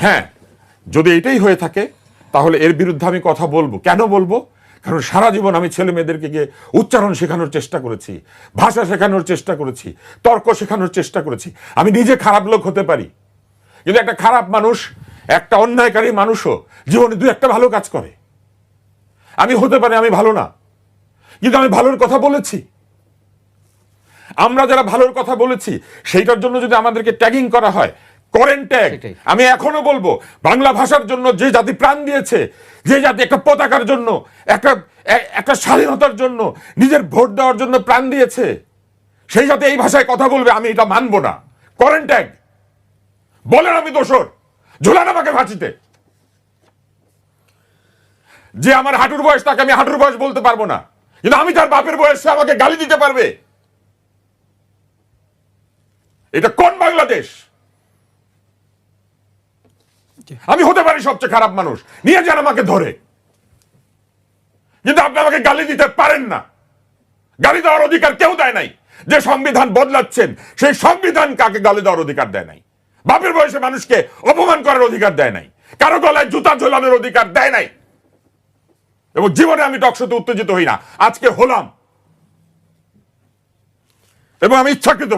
হ্যাঁ, যদি এটাই হয়ে থাকে তাহলে এর বিরুদ্ধে আমি কথা বলবো। কেন বলবো? কারণ সারা জীবন আমি ছেলে মেয়েদেরকে গিয়ে উচ্চারণ শেখানোর চেষ্টা করেছি, ভাষা শেখানোর চেষ্টা করেছি, তর্ক শেখানোর চেষ্টা করেছি। আমি নিজে খারাপ লোক হতে পারি, কিন্তু একটা খারাপ মানুষ, একটা অন্যায়কারী মানুষও জীবনে দু একটা ভালো কাজ করে। আমি হতে পারি আমি ভালো না, কিন্তু আমি ভালোর কথা বলেছি। আমরা যারা ভালোর কথা বলেছি সেইটার জন্য যদি আমাদেরকে ট্যাগিং করা হয়, করেন ট্যাগ। আমি এখনো বলবো, বাংলা ভাষার জন্য যে জাতি প্রাণ দিয়েছে, যে জাতি একটা পতাকার জন্য, একটা স্বাধীনতার জন্য, নিজের ভোট দেওয়ার জন্য প্রাণ দিয়েছে, সেই জাতি এই ভাষায় কথা বলবে, আমি এটা মানবো না। করেন ট্যাগ, বলেন আমি দোষর, ঝুলান আমাকে ফাঁসিতে। যে আমার হাঁটুর বয়স, তাকে আমি হাঁটুর বয়স বলতে পারবো না, কিন্তু আমি তার বাপের বয়সে আমাকে গালি দিতে পারবে। এটা কোন বাংলাদেশ? আমি হতে পারি সবচেয়ে খারাপ মানুষ, নিয়ে যান আমাকে ধরে, কিন্তু আপনি আমাকে গালি দিতে পারেন না। গালি দেওয়ার অধিকার কেউ দেয় নাই। যে সংবিধান বদলাচ্ছেন, সেই সংবিধান কাকে গালি দেওয়ার অধিকার দেয় নাই। বাপের বয়সে মানুষকে অপমান করার অধিকার দেয় নাই, কারো গলায় জুতা ঝোলানোর অধিকার দেয় নাই। এবং জীবনে আমি টকশোতে উত্তেজিত হই না, আজকে হলাম, এবং আমি ইচ্ছাকৃত